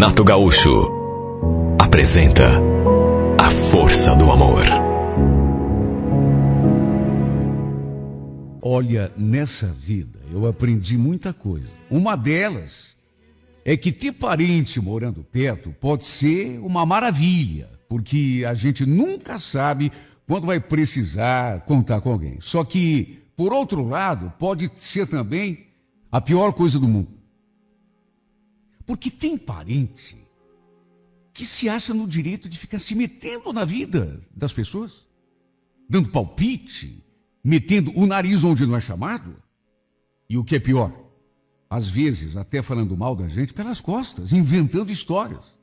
Renato Gaúcho apresenta A Força do Amor. Olha, nessa vida eu aprendi muita coisa. Uma delas é que ter parente morando perto pode ser uma maravilha, porque a gente nunca sabe quando vai precisar contar com alguém. Só que, por outro lado, pode ser também a pior coisa do mundo. Porque tem parente que se acha no direito de ficar se metendo na vida das pessoas, dando palpite, metendo o nariz onde não é chamado. E o que é pior, às vezes até falando mal da gente pelas costas, inventando histórias.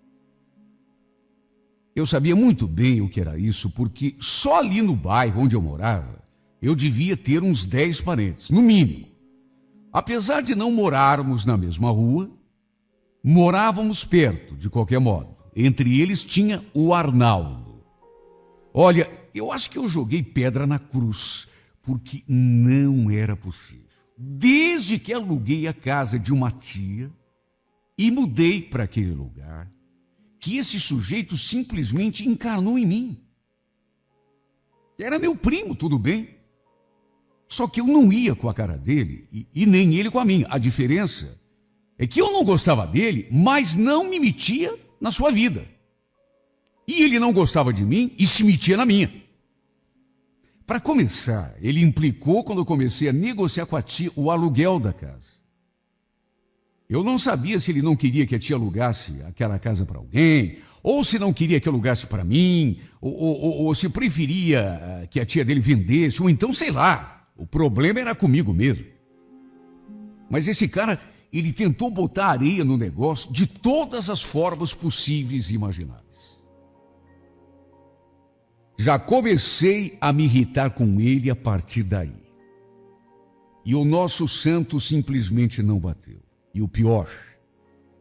Eu sabia muito bem o que era isso, porque só ali no bairro onde eu morava, eu devia ter uns 10 parentes, no mínimo. Apesar de não morarmos na mesma rua, morávamos perto, de qualquer modo. Entre eles tinha o Arnaldo. Olha, eu acho que eu joguei pedra na cruz, porque não era possível. Desde que aluguei a casa de uma tia e mudei para aquele lugar, que esse sujeito simplesmente encarnou em mim. Era meu primo, tudo bem. Só que eu não ia com a cara dele e nem ele com a minha. A diferença é que eu não gostava dele, mas não me metia na sua vida. E ele não gostava de mim e se metia na minha. Para começar, ele implicou quando eu comecei a negociar com a tia o aluguel da casa. Eu não sabia se ele não queria que a tia alugasse aquela casa para alguém, ou se não queria que alugasse para mim, ou se preferia que a tia dele vendesse, ou então, sei lá, o problema era comigo mesmo. Mas esse cara, ele tentou botar areia no negócio de todas as formas possíveis e imagináveis. Já comecei a me irritar com ele a partir daí. E o nosso santo simplesmente não bateu. E o pior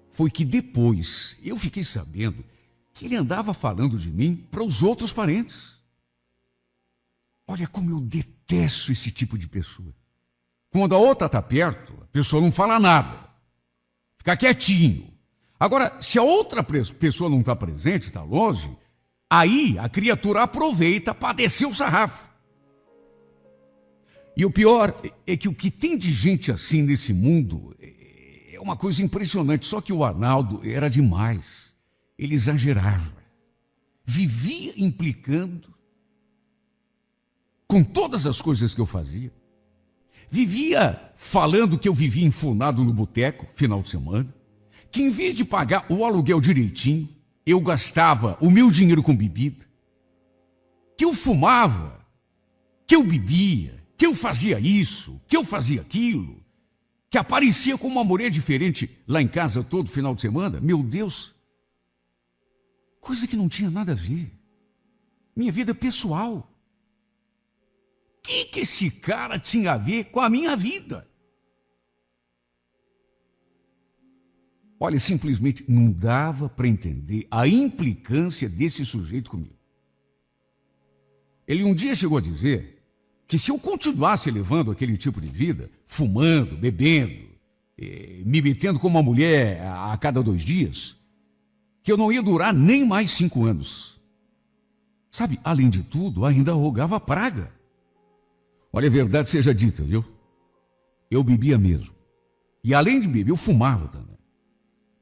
foi que depois eu fiquei sabendo que ele andava falando de mim para os outros parentes. Olha como eu detesto esse tipo de pessoa. Quando a outra está perto, a pessoa não fala nada. Fica quietinho. Agora, se a outra pessoa não está presente, está longe, aí a criatura aproveita para descer o sarrafo. E o pior é que o que tem de gente assim nesse mundo é uma coisa impressionante. Só que o Arnaldo era demais. Ele exagerava. Vivia implicando com todas as coisas que eu fazia. Vivia falando que eu vivia enfurnado no boteco, final de semana, que em vez de pagar o aluguel direitinho, eu gastava o meu dinheiro com bebida, que eu fumava, que eu bebia, que eu fazia isso, que eu fazia aquilo, que aparecia com uma mulher diferente lá em casa todo final de semana. Meu Deus, coisa que não tinha nada a ver. Minha vida pessoal. O que esse cara tinha a ver com a minha vida? Olha, simplesmente não dava para entender a implicância desse sujeito comigo. Ele um dia chegou a dizer que se eu continuasse levando aquele tipo de vida, fumando, bebendo, me metendo com uma mulher a cada 2 dias, que eu não ia durar nem mais 5 anos. Sabe, além de tudo, ainda rogava praga. Olha, a verdade seja dita, viu? Eu bebia mesmo. E além de beber, eu fumava também.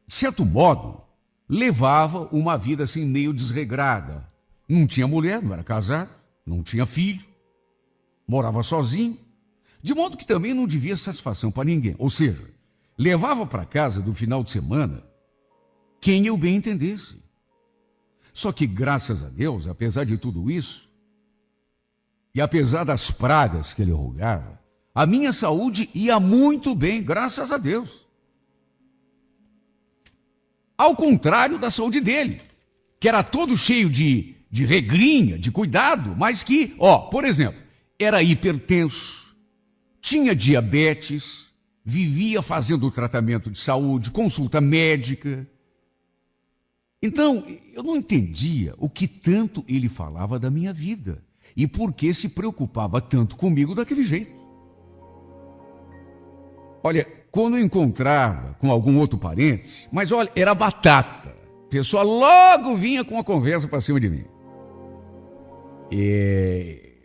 De certo modo, levava uma vida assim meio desregrada. Não tinha mulher, não era casado, não tinha filho, morava sozinho, de modo que também não devia satisfação para ninguém. Ou seja, levava para casa do final de semana quem eu bem entendesse. Só que, graças a Deus, apesar de tudo isso, e apesar das pragas que ele rogava, a minha saúde ia muito bem, graças a Deus. Ao contrário da saúde dele, que era todo cheio de regrinha, de cuidado, mas que, por exemplo, era hipertenso, tinha diabetes, vivia fazendo tratamento de saúde, consulta médica. Então, eu não entendia o que tanto ele falava da minha vida e por que se preocupava tanto comigo daquele jeito. Olha, quando eu encontrava com algum outro parente, mas olha, era batata. A pessoa logo vinha com uma conversa para cima de mim.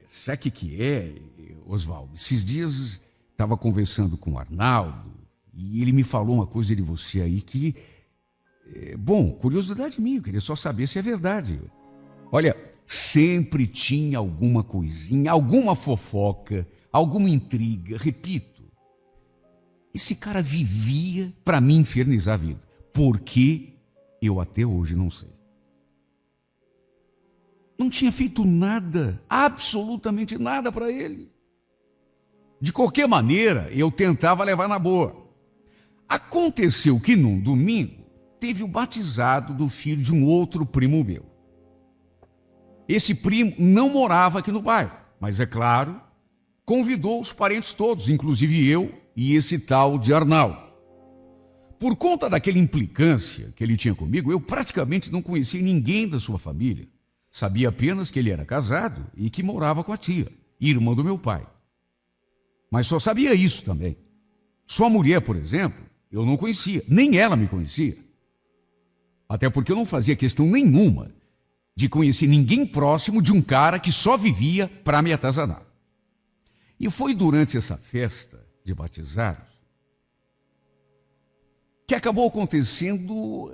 Sabe o que é, Oswaldo? Esses dias estava conversando com o Arnaldo e ele me falou uma coisa de você aí que... Bom, curiosidade minha, eu queria só saber se é verdade. Olha, sempre tinha alguma coisinha, alguma fofoca, alguma intriga, repito. Esse cara vivia para me infernizar a vida. Por quê? Eu até hoje não sei. Não tinha feito nada, absolutamente nada para ele. De qualquer maneira, eu tentava levar na boa. Aconteceu que num domingo teve o batizado do filho de um outro primo meu. Esse primo não morava aqui no bairro, mas é claro, convidou os parentes todos, inclusive eu e esse tal de Arnaldo. Por conta daquela implicância que ele tinha comigo, eu praticamente não conhecia ninguém da sua família. Sabia apenas que ele era casado e que morava com a tia, irmã do meu pai. Mas só sabia isso também. Sua mulher, por exemplo, eu não conhecia, nem ela me conhecia. Até porque eu não fazia questão nenhuma de conhecer ninguém próximo de um cara que só vivia para me atazanar. E foi durante essa festa de batizados que acabou acontecendo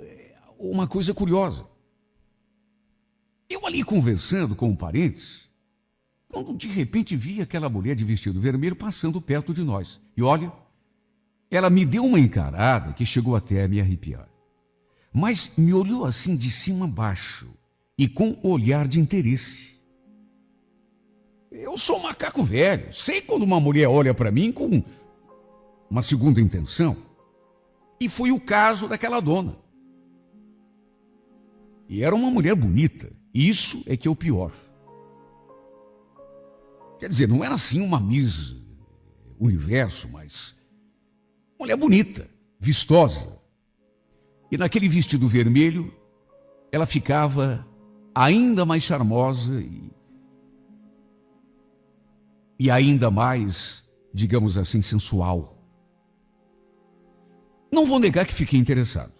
uma coisa curiosa. Eu ali conversando com parentes, quando de repente vi aquela mulher de vestido vermelho passando perto de nós. E olha, ela me deu uma encarada que chegou até a me arrepiar. Mas me olhou assim de cima a baixo e com olhar de interesse. Eu sou um macaco velho, sei quando uma mulher olha para mim com uma segunda intenção. E foi o caso daquela dona. E era uma mulher bonita, isso é que é o pior. Quer dizer, não era assim uma Miss Universo, mas mulher bonita, vistosa. E naquele vestido vermelho, ela ficava ainda mais charmosa e ainda mais, digamos assim, sensual. Não vou negar que fiquei interessado.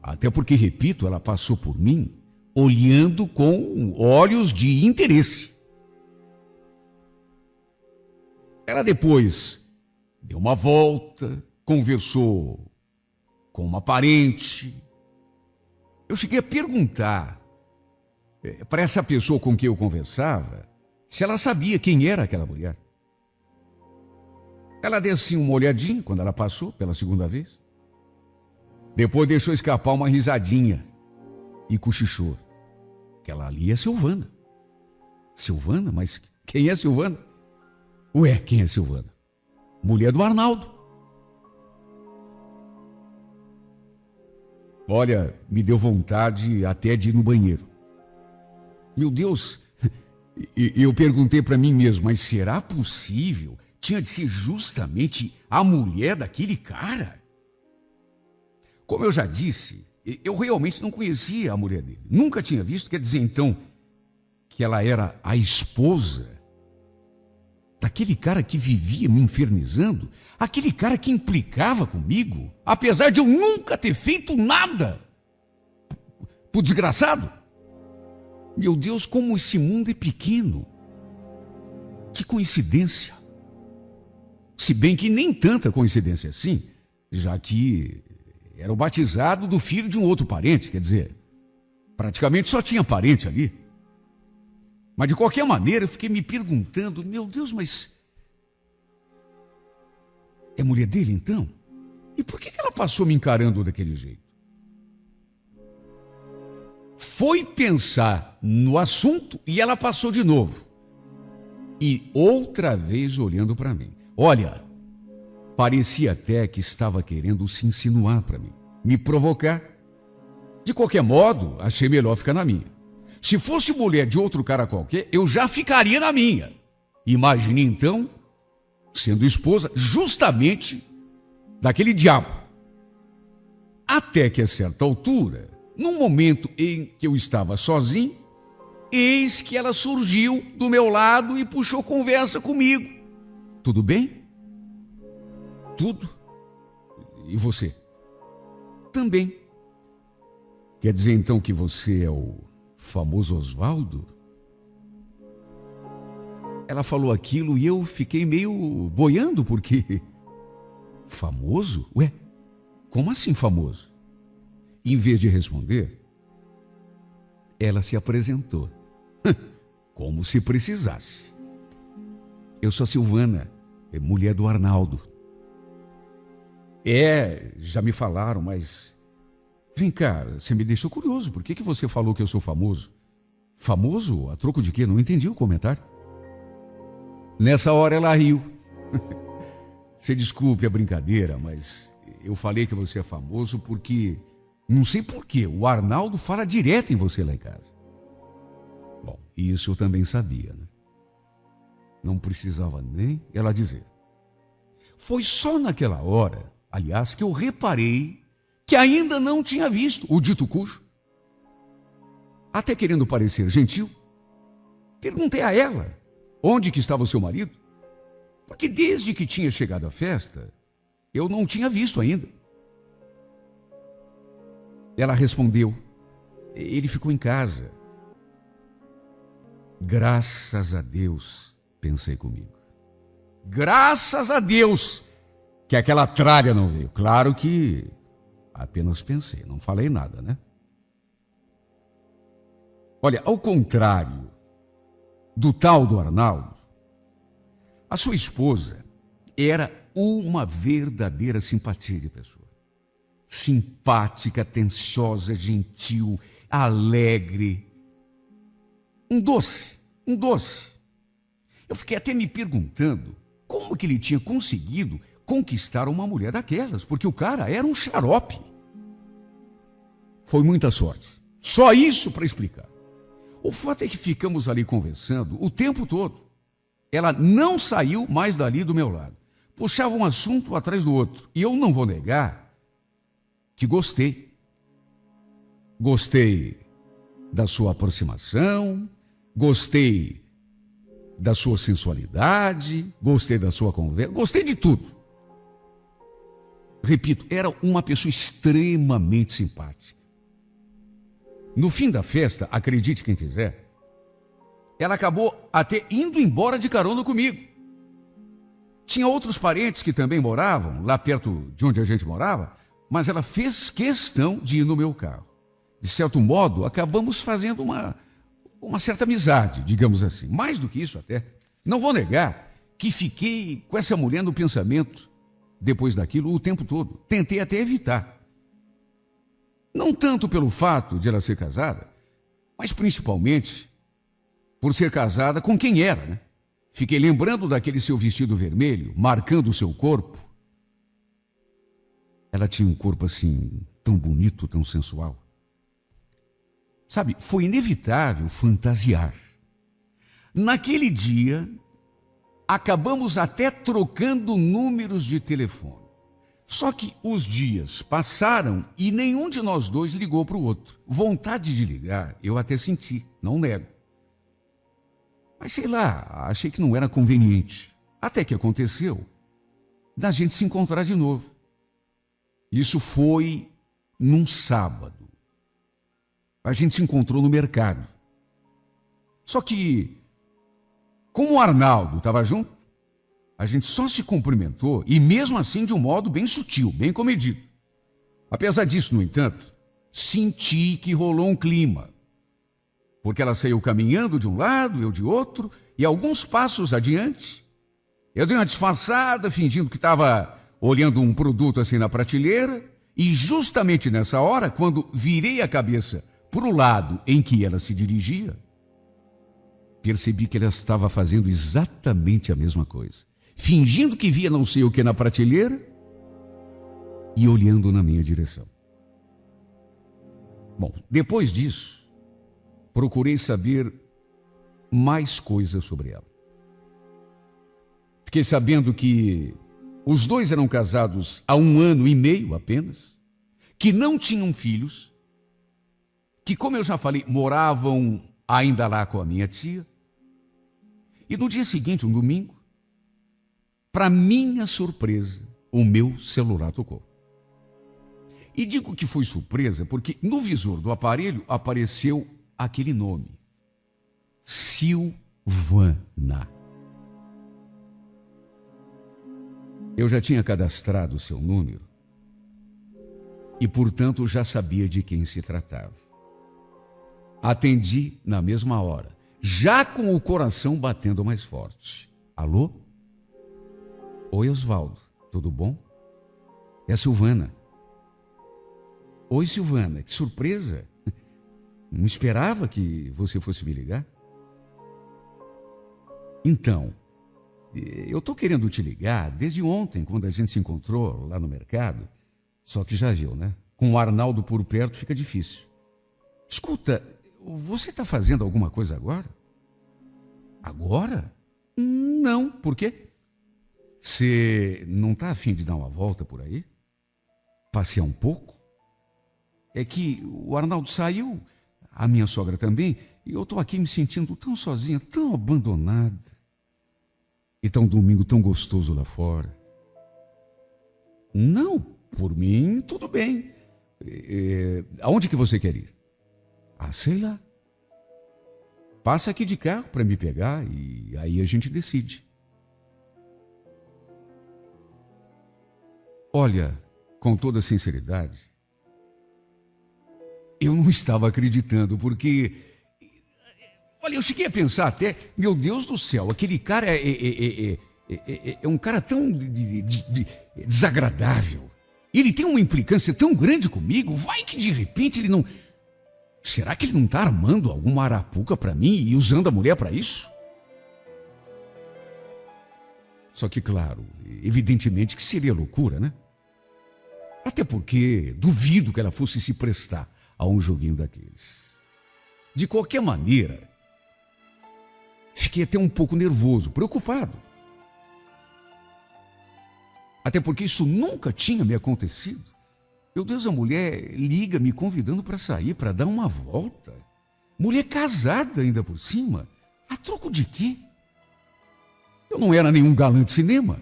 Até porque, repito, ela passou por mim olhando com olhos de interesse. Ela depois deu uma volta, conversou com uma parente. Eu cheguei a perguntar para essa pessoa com quem eu conversava se ela sabia quem era aquela mulher. Ela deu assim uma olhadinha quando ela passou pela segunda vez. Depois deixou escapar uma risadinha e cochichou. Aquela ali é Silvana. Silvana? Mas quem é Silvana? Ué, quem é Silvana? Mulher do Arnaldo. Olha, me deu vontade até de ir no banheiro. Meu Deus, eu perguntei para mim mesmo, mas será possível? Tinha de ser justamente a mulher daquele cara? Como eu já disse, eu realmente não conhecia a mulher dele. Nunca tinha visto, quer dizer então que ela era a esposa daquele cara que vivia me infernizando, aquele cara que implicava comigo, apesar de eu nunca ter feito nada pro desgraçado. Meu Deus, como esse mundo é pequeno. Que coincidência. Se bem que nem tanta coincidência assim, já que era o batizado do filho de um outro parente, quer dizer, praticamente só tinha parente ali. Mas de qualquer maneira eu fiquei me perguntando, meu Deus, mas é mulher dele então? E por que ela passou me encarando daquele jeito? Foi pensar no assunto e ela passou de novo. E outra vez olhando para mim. Olha, parecia até que estava querendo se insinuar para mim, me provocar. De qualquer modo, achei melhor ficar na minha. Se fosse mulher de outro cara qualquer, eu já ficaria na minha. Imagine então, sendo esposa justamente daquele diabo. Até que a certa altura, num momento em que eu estava sozinho, eis que ela surgiu do meu lado e puxou conversa comigo. Tudo bem? Tudo. E você? Também. Quer dizer então que você é o famoso Osvaldo? Ela falou aquilo e eu fiquei meio boiando, porque... Famoso? Ué, como assim famoso? Em vez de responder, ela se apresentou. Como se precisasse. Eu sou a Silvana, mulher do Arnaldo. Já me falaram, mas... Vem cá, você me deixou curioso. Por que você falou que eu sou famoso? Famoso? A troco de quê? Não entendi o comentário. Nessa hora ela riu. Você desculpe a brincadeira, mas eu falei que você é famoso porque... Não sei por quê, o Arnaldo fala direto em você lá em casa. Bom, isso eu também sabia, né? Não precisava nem ela dizer. Foi só naquela hora, aliás, que eu reparei que ainda não tinha visto o dito cujo. Até querendo parecer gentil, perguntei a ela onde que estava o seu marido, porque desde que tinha chegado à festa, eu não tinha visto ainda. Ela respondeu, ele ficou em casa. Graças a Deus, pensei comigo. Graças a Deus que aquela tralha não veio. Claro que apenas pensei, não falei nada, né? Olha, ao contrário do tal do Arnaldo, a sua esposa era uma verdadeira simpatia de pessoa. Simpática, atenciosa, gentil, alegre. Um doce. Eu fiquei até me perguntando como que ele tinha conseguido conquistar uma mulher daquelas, porque o cara era um xarope. Foi muita sorte. Só isso para explicar. O fato é que ficamos ali conversando o tempo todo. Ela não saiu mais dali do meu lado. Puxava um assunto atrás do outro. E eu não vou negar que gostei. Gostei da sua aproximação, gostei da sua sensualidade, gostei da sua conversa, gostei de tudo. Repito, era uma pessoa extremamente simpática. No fim da festa, acredite quem quiser, ela acabou até indo embora de carona comigo. Tinha outros parentes que também moravam lá perto de onde a gente morava, mas ela fez questão de ir no meu carro. De certo modo, acabamos fazendo uma certa amizade, digamos assim. Mais do que isso até. Não vou negar que fiquei com essa mulher no pensamento, depois daquilo, o tempo todo. Tentei até evitar. Não tanto pelo fato de ela ser casada, mas principalmente por ser casada com quem era, né? Fiquei lembrando daquele seu vestido vermelho, marcando o seu corpo. Ela tinha um corpo assim, tão bonito, tão sensual. Sabe, foi inevitável fantasiar. Naquele dia, acabamos até trocando números de telefone. Só que os dias passaram e nenhum de nós dois ligou para o outro. Vontade de ligar, eu até senti, não nego. Mas sei lá, achei que não era conveniente. Até que aconteceu da gente se encontrar de novo. Isso foi num sábado. A gente se encontrou no mercado. Só que, como o Arnaldo estava junto, a gente só se cumprimentou e mesmo assim de um modo bem sutil, bem comedido. Apesar disso, no entanto, senti que rolou um clima. Porque ela saiu caminhando de um lado, eu de outro, e alguns passos adiante, eu dei uma disfarçada, fingindo que estava olhando um produto assim na prateleira, e justamente nessa hora, quando virei a cabeça para o lado em que ela se dirigia, percebi que ela estava fazendo exatamente a mesma coisa. Fingindo que via não sei o que na prateleira e olhando na minha direção. Bom, depois disso, procurei saber mais coisas sobre ela. Fiquei sabendo que os dois eram casados há 1 ano e meio apenas, que não tinham filhos, que, como eu já falei, moravam ainda lá com a minha tia. E no dia seguinte, um domingo, para minha surpresa, o meu celular tocou. E digo que foi surpresa porque no visor do aparelho apareceu aquele nome: Silvana. Eu já tinha cadastrado o seu número e, portanto, já sabia de quem se tratava. Atendi na mesma hora, já com o coração batendo mais forte. Alô? Oi, Osvaldo, tudo bom? É a Silvana. Oi, Silvana, que surpresa. Não esperava que você fosse me ligar. Então, eu estou querendo te ligar desde ontem, quando a gente se encontrou lá no mercado. Só que já viu, né? Com o Arnaldo por perto fica difícil. Escuta, você está fazendo alguma coisa agora? Agora? Não, por quê? Você não está afim de dar uma volta por aí? Passear um pouco? É que o Arnaldo saiu, a minha sogra também, e eu estou aqui me sentindo tão sozinha, tão abandonada. E tá um domingo tão gostoso lá fora. Não, por mim, tudo bem. Aonde que você quer ir? Ah, sei lá. Passa aqui de carro para me pegar e aí a gente decide. Olha, com toda sinceridade, eu não estava acreditando, porque... Olha, eu cheguei a pensar até, meu Deus do céu, aquele cara é um cara tão desagradável. Ele tem uma implicância tão grande comigo, vai que de repente ele não... Será que ele não está armando alguma arapuca para mim e usando a mulher para isso? Só que, claro, evidentemente que seria loucura, né? Até porque duvido que ela fosse se prestar a um joguinho daqueles. De qualquer maneira, fiquei até um pouco nervoso, preocupado. Até porque isso nunca tinha me acontecido. Meu Deus, a mulher liga me convidando para sair, para dar uma volta. Mulher casada ainda por cima. A troco de quê? Eu não era nenhum galã de cinema.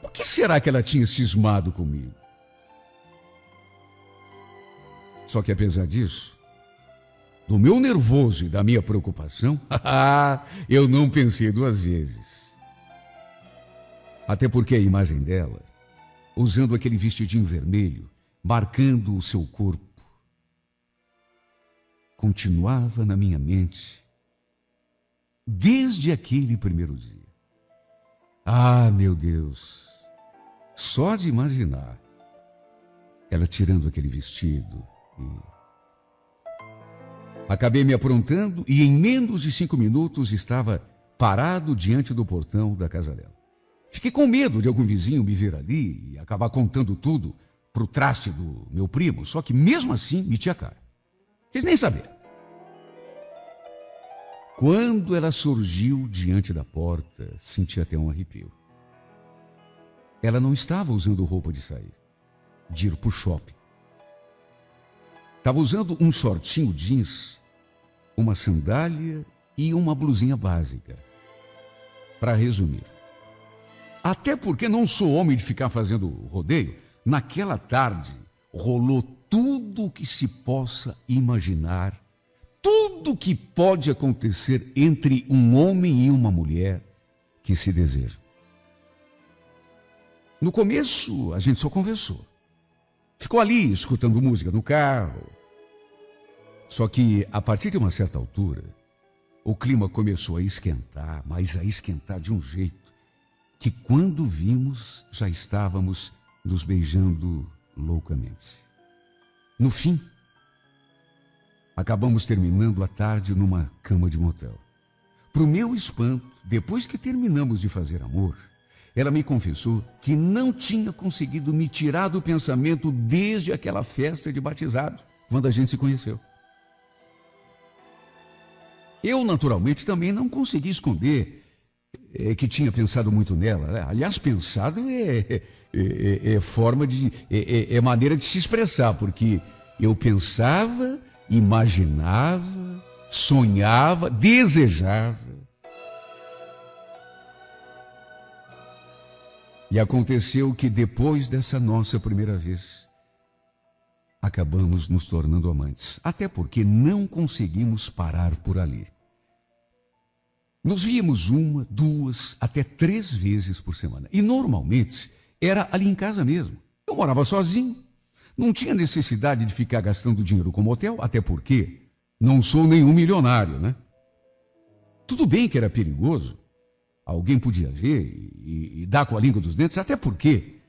Por que será que ela tinha cismado comigo? Só que apesar disso, do meu nervoso e da minha preocupação, eu não pensei duas vezes. Até porque a imagem dela, usando aquele vestidinho vermelho, marcando o seu corpo, continuava na minha mente desde aquele primeiro dia. Ah, meu Deus, só de imaginar ela tirando aquele vestido e... Acabei me aprontando e em menos de 5 minutos estava parado diante do portão da casa dela. Fiquei com medo de algum vizinho me ver ali e acabar contando tudo pro traste do meu primo, só que mesmo assim meti a cara. Quis nem saber. Quando ela surgiu diante da porta, senti até um arrepio. Ela não estava usando roupa de sair, de ir pro shopping. Estava usando um shortinho jeans, uma sandália e uma blusinha básica. Para resumir, até porque não sou homem de ficar fazendo rodeio, naquela tarde rolou tudo o que se possa imaginar, tudo o que pode acontecer entre um homem e uma mulher que se desejam. No começo, a gente só conversou. Ficou ali escutando música no carro. Só que, a partir de uma certa altura, o clima começou a esquentar, mas a esquentar de um jeito que, quando vimos, já estávamos nos beijando loucamente. No fim, acabamos terminando a tarde numa cama de motel. Para o meu espanto, depois que terminamos de fazer amor, ela me confessou que não tinha conseguido me tirar do pensamento desde aquela festa de batizado, quando a gente se conheceu. Eu, naturalmente, também não consegui esconder que tinha pensado muito nela. Aliás, pensado é forma de... é maneira de se expressar, porque eu pensava, imaginava, sonhava, desejava. E aconteceu que depois dessa nossa primeira vez, acabamos nos tornando amantes. Até porque não conseguimos parar por ali. Nos víamos 1, 2, até 3 vezes por semana. E normalmente era ali em casa mesmo. Eu morava sozinho. Não tinha necessidade de ficar gastando dinheiro com motel, até porque não sou nenhum milionário, né? Tudo bem que era perigoso. Alguém podia ver e dar com a língua dos dentes, até porque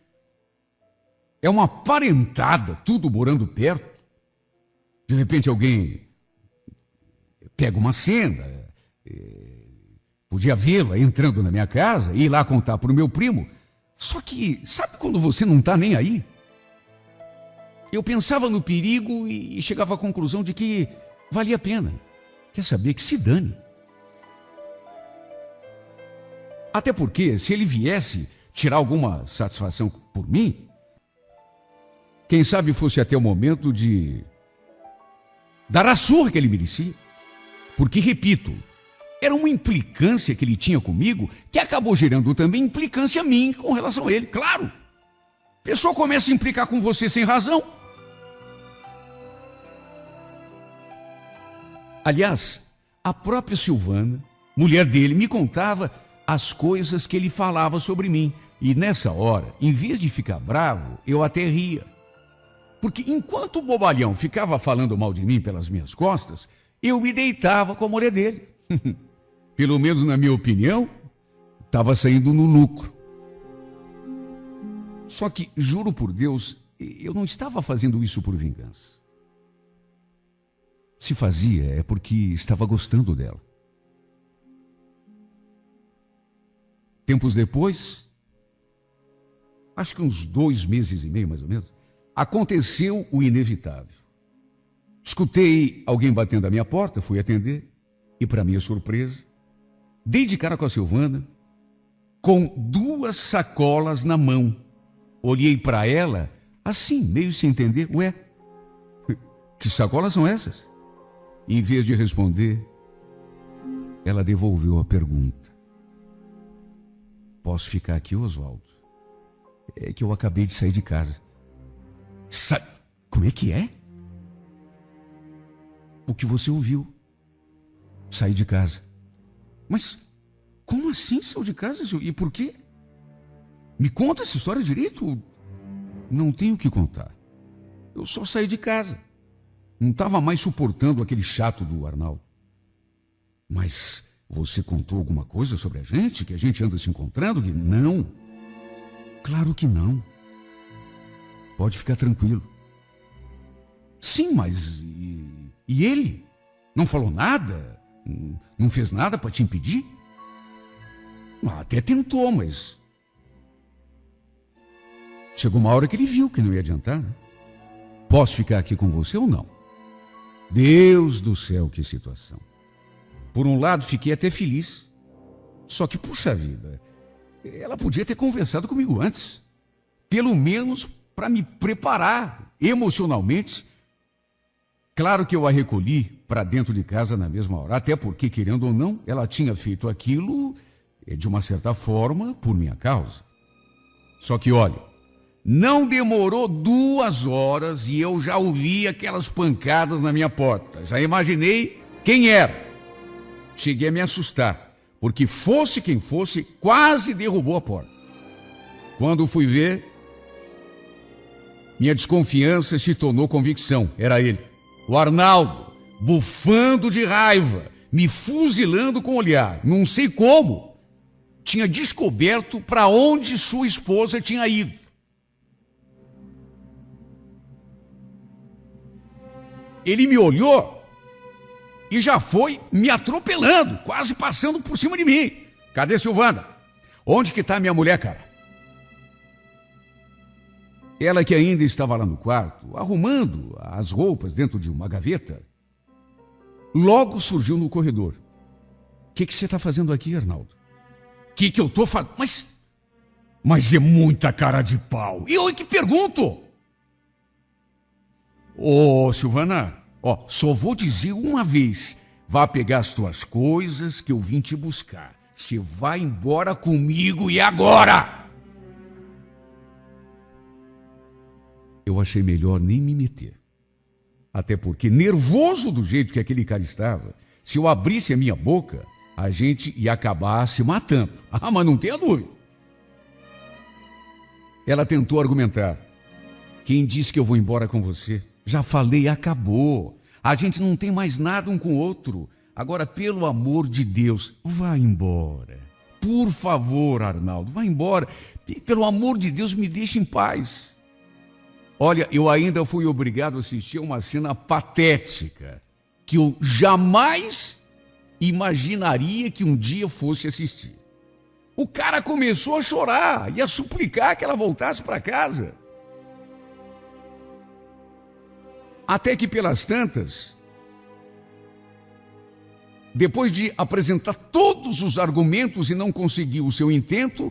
é uma parentada, tudo morando perto. De repente alguém pega uma cena, podia vê-la entrando na minha casa e ir lá contar para o meu primo. Só que, sabe quando você não está nem aí? Eu pensava no perigo e chegava à conclusão de que valia a pena. Quer saber, que se dane. Até porque, se ele viesse tirar alguma satisfação por mim, quem sabe fosse até o momento de dar a surra que ele merecia. Porque, repito, era uma implicância que ele tinha comigo que acabou gerando também implicância a mim com relação a ele. Claro, a pessoa começa a implicar com você sem razão. Aliás, a própria Silvana, mulher dele, me contava as coisas que ele falava sobre mim. E nessa hora, em vez de ficar bravo, eu até ria. Porque enquanto o bobalhão ficava falando mal de mim pelas minhas costas, eu me deitava com a mulher dele. Pelo menos na minha opinião, estava saindo no lucro. Só que, juro por Deus, eu não estava fazendo isso por vingança. Se fazia é porque estava gostando dela. Tempos depois, acho que uns 2 meses e meio mais ou menos, aconteceu o inevitável. Escutei alguém batendo à minha porta, fui atender e, para minha surpresa, dei de cara com a Silvana com 2 sacolas na mão. Olhei para ela assim, meio sem entender. Ué, que sacolas são essas? E, em vez de responder, ela devolveu a pergunta. Posso ficar aqui, Oswaldo? É que eu acabei de sair de casa. Como é que é? O que você ouviu? Saí de casa. Mas como assim saiu de casa? E por quê? Me conta essa história direito. Não tenho o que contar. Eu só saí de casa. Não estava mais suportando aquele chato do Arnaldo. Mas você contou alguma coisa sobre a gente? Que a gente anda se encontrando? Não. Claro que não. Pode ficar tranquilo. Sim, mas e ele? Não falou nada? Não fez nada para te impedir? Até tentou, mas... Chegou uma hora que ele viu que não ia adiantar, né? Posso ficar aqui com você ou não? Deus do céu, que situação. Por um lado, fiquei até feliz. Só que, puxa vida, ela podia ter conversado comigo antes. Pelo menos para me preparar emocionalmente. Claro que eu a recolhi para dentro de casa na mesma hora. Até porque, querendo ou não, ela tinha feito aquilo, de uma certa forma, por minha causa. Só que, olha, não demorou 2 horas e eu já ouvi aquelas pancadas na minha porta. Já imaginei quem era. Cheguei a me assustar, porque fosse quem fosse, quase derrubou a porta. Quando fui ver, minha desconfiança se tornou convicção. Era ele, o Arnaldo, bufando de raiva, me fuzilando com o olhar. Não sei como, tinha descoberto para onde sua esposa tinha ido. Ele me olhou e já foi me atropelando, quase passando por cima de mim. Cadê Silvana? Onde que está minha mulher, cara? Ela, que ainda estava lá no quarto, arrumando as roupas dentro de uma gaveta, logo surgiu no corredor. O que você está fazendo aqui, Arnaldo? O que eu estou fazendo? Mas é muita cara de pau. E eu que pergunto. Ô, Silvana, só vou dizer uma vez. Vá pegar as tuas coisas que eu vim te buscar. Você vai embora comigo e agora? eu achei melhor nem me meter. Até porque, nervoso do jeito que aquele cara estava, se eu abrisse a minha boca, a gente ia acabar se matando. Ah, mas não tenha dúvida. Ela tentou argumentar. Quem disse que eu vou embora com você? Já falei, acabou. A gente não tem mais nada um com o outro. Agora, pelo amor de Deus, vá embora. Por favor, Arnaldo, vá embora. Pelo amor de Deus, me deixe em paz. Olha, eu ainda fui obrigado a assistir a uma cena patética que eu jamais imaginaria que um dia fosse assistir. O cara começou a chorar e a suplicar que ela voltasse para casa. Até que pelas tantas, depois de apresentar todos os argumentos e não conseguir o seu intento,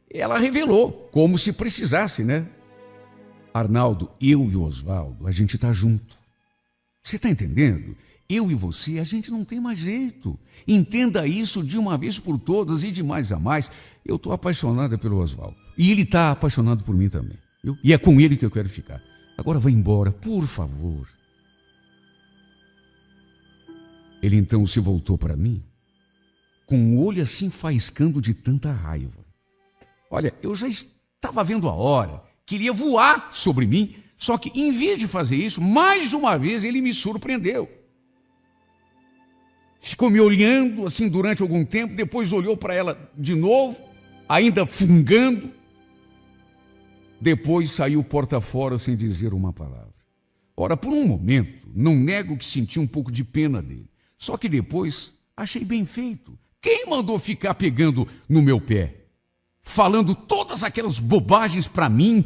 ela revelou, como se precisasse, né? Arnaldo, eu e o Oswaldo, a gente está junto. Você está entendendo? Eu e você, a gente não tem mais jeito. Entenda isso de uma vez por todas e de mais a mais. Eu estou apaixonada pelo Oswaldo. E ele está apaixonado por mim também. Viu? E é com ele que eu quero ficar. Agora vai embora, por favor. Ele então se voltou para mim, com o olho assim faiscando de tanta raiva. Olha, eu já estava vendo a hora, queria voar sobre mim, só que em vez de fazer isso, mais uma vez ele me surpreendeu. Ficou me olhando assim durante algum tempo, depois olhou para ela de novo, ainda fungando. Depois saiu porta fora sem dizer uma palavra. Ora, por um momento, não nego que senti um pouco de pena dele. Só que depois achei bem feito. Quem mandou ficar pegando no meu pé? Falando todas aquelas bobagens para mim,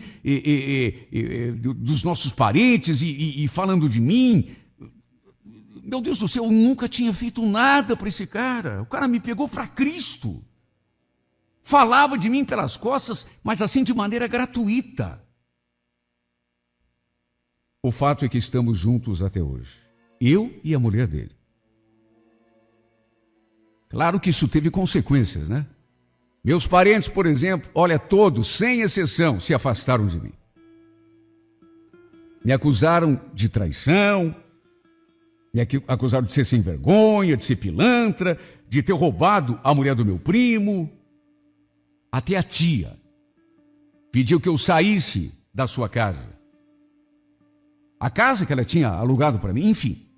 dos nossos parentes e falando de mim. Meu Deus do céu, eu nunca tinha feito nada para esse cara. O cara me pegou para Cristo. Falava de mim pelas costas, mas assim de maneira gratuita. O fato é que estamos juntos até hoje. Eu e a mulher dele. Claro que isso teve consequências, né? Meus parentes, por exemplo, olha, todos, sem exceção, se afastaram de mim. Me acusaram de traição, me acusaram de ser sem vergonha, de ser pilantra, de ter roubado a mulher do meu primo. Até a tia pediu que eu saísse da sua casa. A casa que ela tinha alugado para mim, enfim.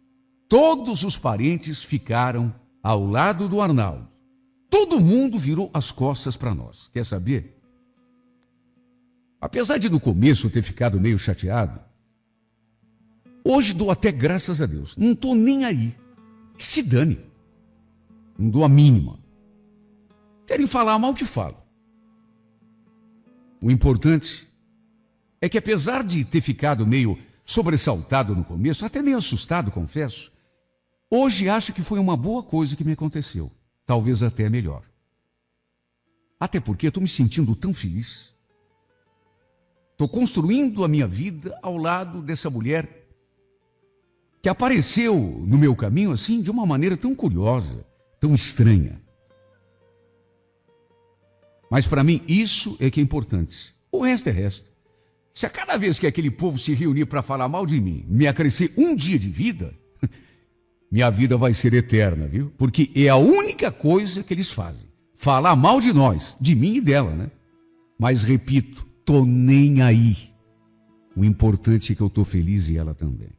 Todos os parentes ficaram ao lado do Arnaldo. Todo mundo virou as costas para nós. Quer saber? Apesar de no começo ter ficado meio chateado, hoje dou até graças a Deus. Não estou nem aí. Que se dane. Não dou a mínima. Querem falar mal que falo. O importante é que, apesar de ter ficado meio sobressaltado no começo, até meio assustado, confesso, hoje acho que foi uma boa coisa que me aconteceu. Talvez até melhor. Até porque estou me sentindo tão feliz. Estou construindo a minha vida ao lado dessa mulher que apareceu no meu caminho assim de uma maneira tão curiosa, tão estranha. Mas para mim isso é que é importante. O resto é resto. Se a cada vez que aquele povo se reunir para falar mal de mim, me acrescer um dia de vida, minha vida vai ser eterna, viu? Porque é a única coisa que eles fazem. Falar mal de nós, de mim e dela, né? Mas repito, tô nem aí. O importante é que eu tô feliz e ela também.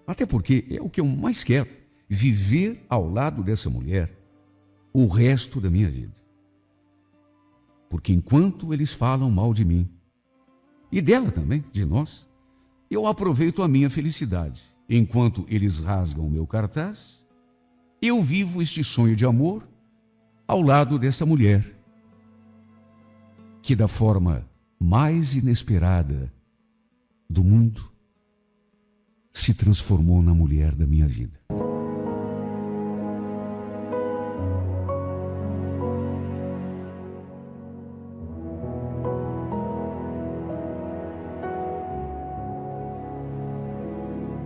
Até porque é o que eu mais quero, viver ao lado dessa mulher o resto da minha vida. Porque enquanto eles falam mal de mim, e dela também, de nós, eu aproveito a minha felicidade. Enquanto eles rasgam o meu cartaz, eu vivo este sonho de amor ao lado dessa mulher, que da forma mais inesperada do mundo, se transformou na mulher da minha vida.